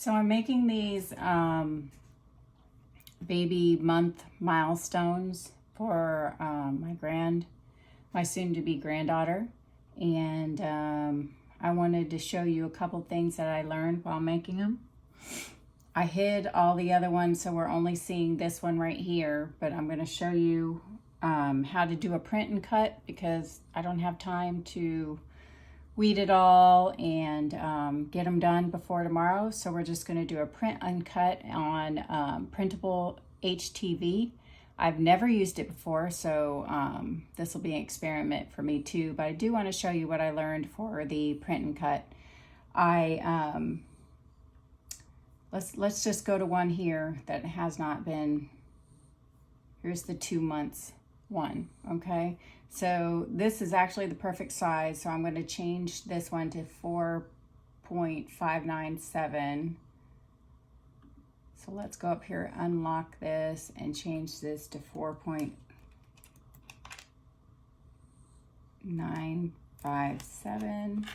So I'm making these baby month milestones for my soon-to-be granddaughter, and I wanted to show you a couple things that I learned while making them. I hid all the other ones, so we're only seeing this one right here, but I'm going to show you how to do a print and cut because I don't have time to weed it all and get them done before tomorrow. So we're just going to do a print and cut on Printable HTV. I've never used it before, so this will be an experiment for me too, but I do want to show you what I learned for the print and cut. Let's just go to one here that has not been. Here's the 2 months one, okay? So this is actually the perfect size, so I'm going to change this one to 4.597. So let's go up here, unlock this, and change this to 4.957.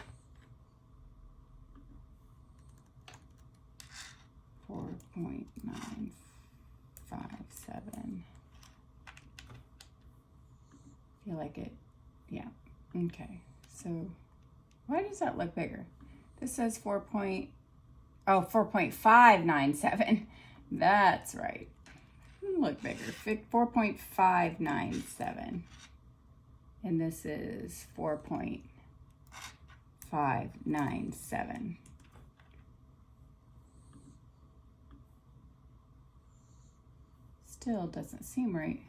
4.957. Feel like it, yeah, okay. So why does that look bigger? This says 4.597. That's right. Look bigger. 4.597. And this is 4.597. Still doesn't seem right.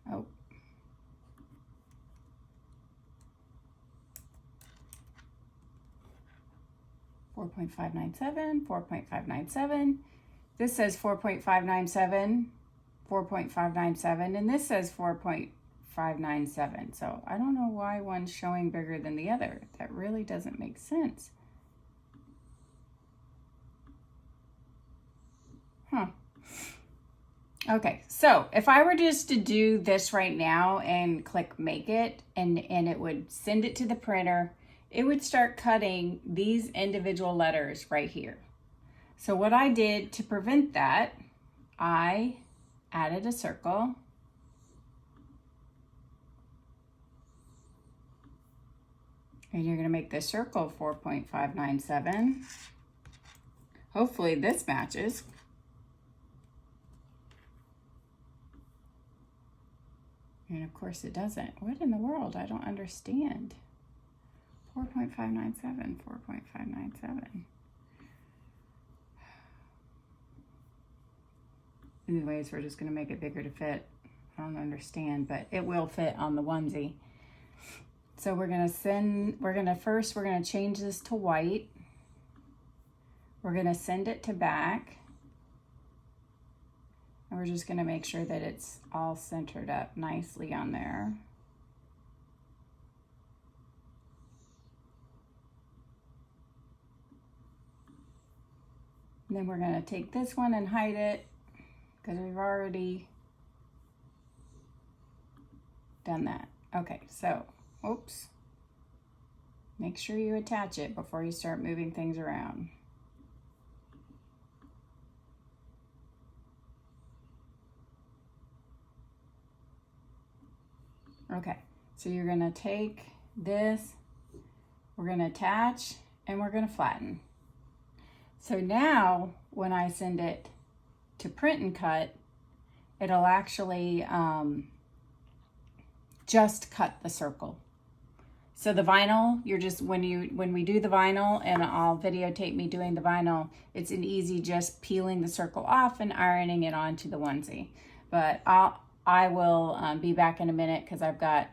Oh. $4.597. This says 4.597, 4.597, and this says 4.597. So I don't know why one's showing bigger than the other. That really doesn't make sense. Huh. Okay, so if I were just to do this right now and click make it, and it would send it to the printer, it would start cutting these individual letters right here. So what I did to prevent that, I added a circle. And you're gonna make the circle 4.597. Hopefully this matches. And of course it doesn't. What in the world? I don't understand. 4.597, 4.597. Anyways, we're just gonna make it bigger to fit. I don't understand, but it will fit on the onesie. So we're gonna change this to white. We're gonna send it to back. And we're just gonna make sure that it's all centered up nicely on there. And then we're gonna take this one and hide it because we've already done that. Okay, so, oops. Make sure you attach it before you start moving things around. Okay, so you're gonna take this, we're gonna attach, and we're gonna flatten. So now, when I send it to print and cut, it'll actually just cut the circle. So the vinyl, when we do the vinyl, and I'll videotape me doing the vinyl, it's an easy just peeling the circle off and ironing it onto the onesie. But I will be back in a minute because I've got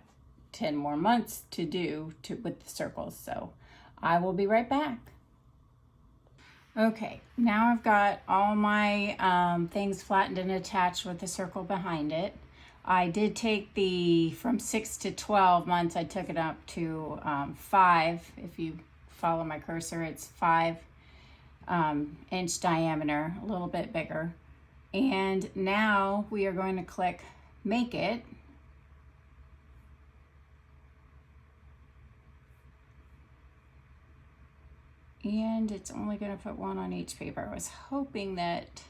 10 more months to do with the circles. So I will be right back. Okay, now I've got all my things flattened and attached with the circle behind it. I did take from 6 to 12 months, I took it up to 5. If you follow my cursor, it's 5-inch diameter, a little bit bigger. And now we are going to click make it. And it's only going to put one on each paper. I was hoping that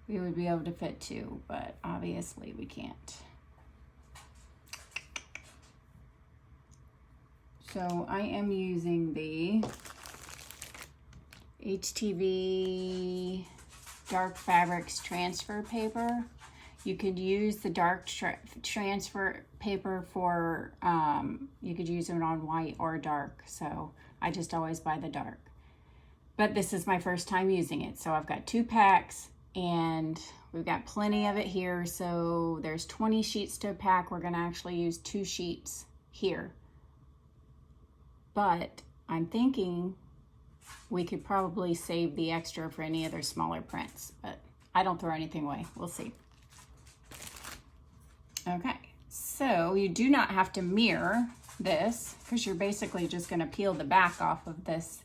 we would be able to fit two, but obviously we can't. So I am using the HTV Dark Fabrics transfer paper. You could use the dark transfer paper for, you could use it on white or dark. So I just always buy the dark. But this is my first time using it. So I've got 2 packs and we've got plenty of it here. So there's 20 sheets to a pack. We're gonna actually use 2 sheets here. But I'm thinking we could probably save the extra for any other smaller prints, but I don't throw anything away. We'll see. Okay, so you do not have to mirror this because you're basically just going to peel the back off of this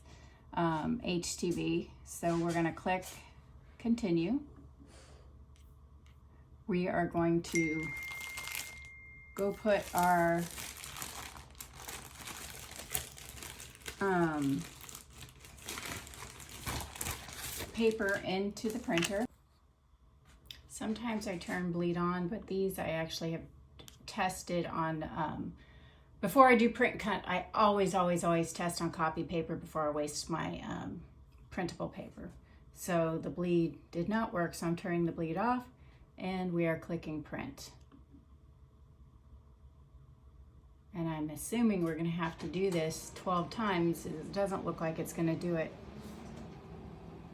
HTV. So we're going to click continue. We are going to go put our paper into the printer. Sometimes I turn bleed on, but these I actually have tested on, before I do print cut, I always test on copy paper before I waste my printable paper. So the bleed did not work, so I'm turning the bleed off and we are clicking print. And I'm assuming we're gonna have to do this 12 times. It doesn't look like it's gonna do it,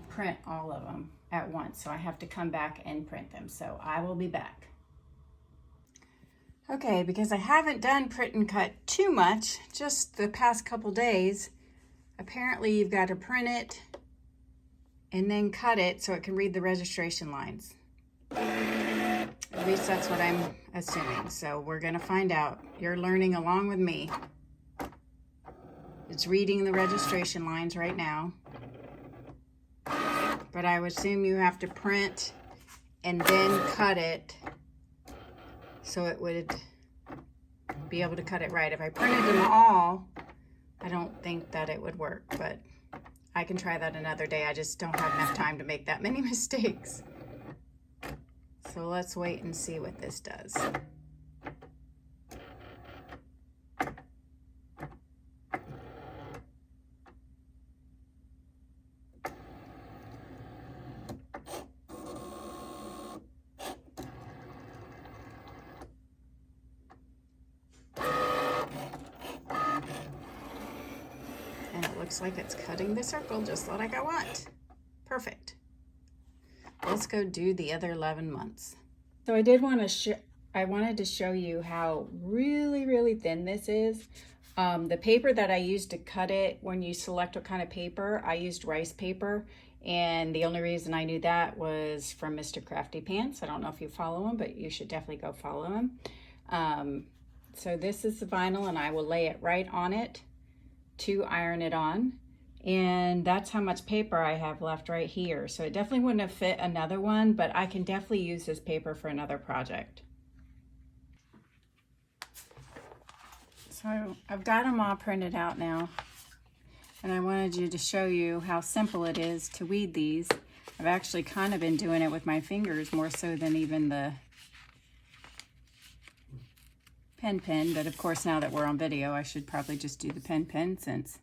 print all of them at once. So I have to come back and print them. So I will be back. Okay, because I haven't done print and cut too much, just the past couple days, apparently you've got to print it and then cut it so it can read the registration lines. At least that's what I'm assuming. So we're gonna find out. You're learning along with me. It's reading the registration lines right now. But I would assume you have to print and then cut it so it would be able to cut it right. If I printed them all, I don't think that it would work, but I can try that another day. I just don't have enough time to make that many mistakes. So let's wait and see what this does. Looks like it's cutting the circle just like I want. Perfect. Let's go do the other 11 months. So I wanted to show you how really thin this is. The paper that I used to cut it, when you select what kind of paper, I used rice paper. And the only reason I knew that was from Mr. Crafty Pants. I don't know if you follow him, but you should definitely go follow him. So this is the vinyl and I will lay it right on it to iron it on, and that's how much paper I have left right here. So it definitely wouldn't have fit another one, but I can definitely use this paper for another project. So I've got them all printed out now, and I wanted you to show you how simple it is to weed these. I've actually kind of been doing it with my fingers more so than even the pen, but of course now that we're on video I should probably just do the pen since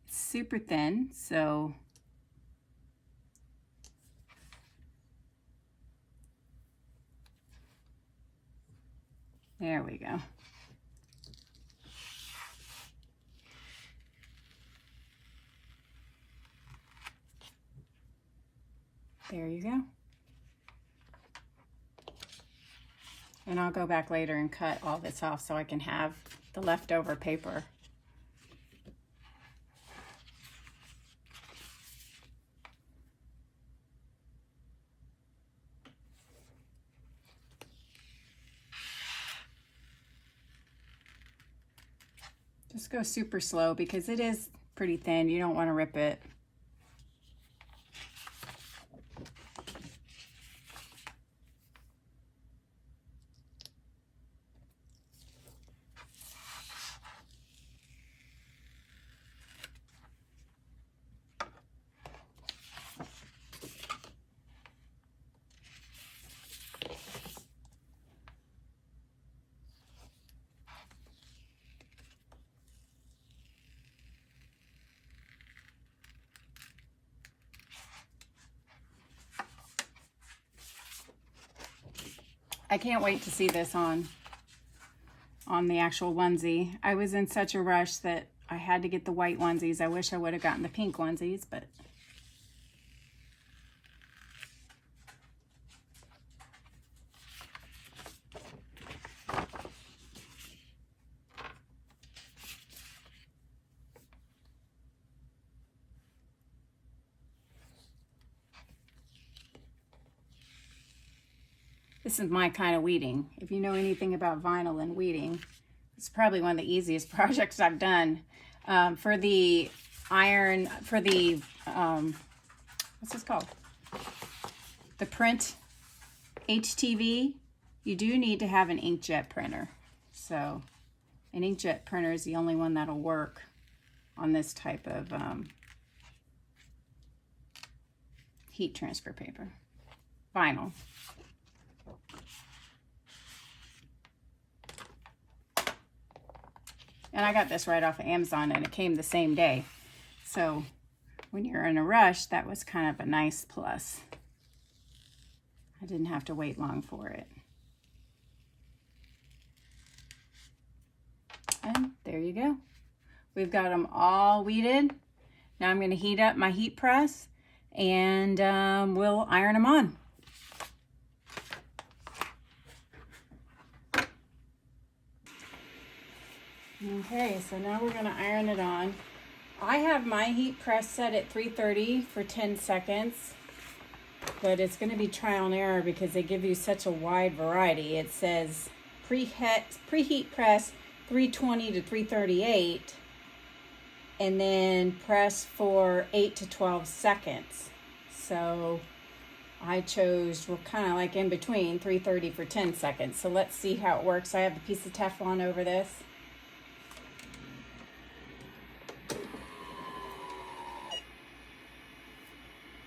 it's super thin. So there we go. There you go. And I'll go back later and cut all this off so I can have the leftover paper. Just go super slow because it is pretty thin. You don't want to rip it. I can't wait to see this on the actual onesie. I was in such a rush that I had to get the white onesies. I wish I would have gotten the pink onesies, but this is my kind of weeding. If you know anything about vinyl and weeding, it's probably one of the easiest projects I've done. For the what's this called? The Print HTV, you do need to have an inkjet printer. So an inkjet printer is the only one that'll work on this type of heat transfer paper. Vinyl. And I got this right off of Amazon, and it came the same day. So when you're in a rush, that was kind of a nice plus. I didn't have to wait long for it. And there you go. We've got them all weeded. Now I'm going to heat up my heat press, and we'll iron them on. Okay, so now we're going to iron it on. I have my heat press set at 330 for 10 seconds, but it's going to be trial and error because they give you such a wide variety. It says preheat press 320 to 338, and then press for 8 to 12 seconds. So I chose, we're kind of like in between, 330 for 10 seconds. So let's see how it works. I have a piece of Teflon over this.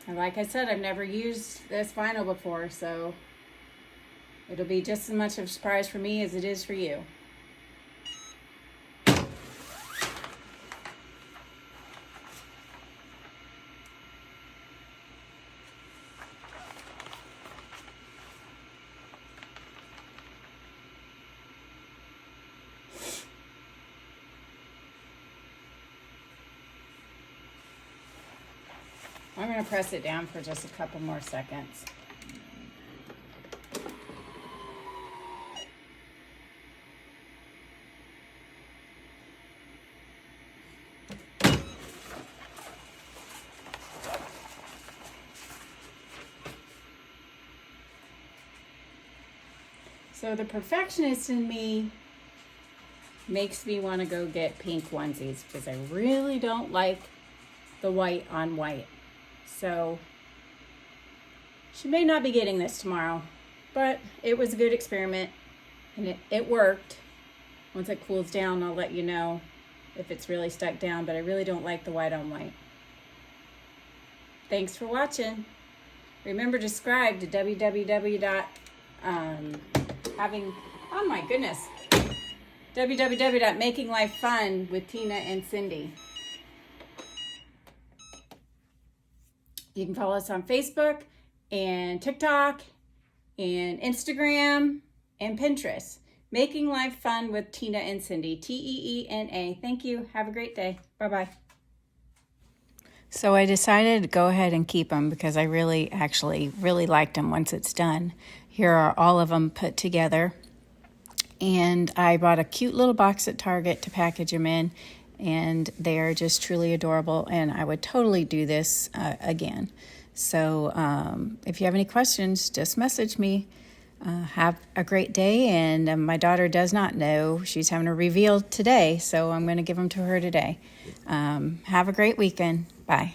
And like I said, I've never used this vinyl before, so it'll be just as much of a surprise for me as it is for you. I'm going to press it down for just a couple more seconds. So the perfectionist in me makes me want to go get pink onesies because I really don't like the white on white. So she may not be getting this tomorrow, but it was a good experiment and it worked. Once it cools down, I'll let you know if it's really stuck down, but I really don't like the white on white. Thanks for watching. Remember to subscribe to www.makinglifefun with Tina and Cindy. You can follow us on Facebook and TikTok and Instagram and Pinterest. Making Life Fun with Tina and Cindy. Teena. Thank you. Have a great day. Bye-bye. So I decided to go ahead and keep them because I really liked them once it's done. Here are all of them put together. And I bought a cute little box at Target to package them in. And they are just truly adorable, and I would totally do this again. So if you have any questions, just message me. Have a great day, and my daughter does not know. She's having a reveal today, so I'm going to give them to her today. Have a great weekend. Bye.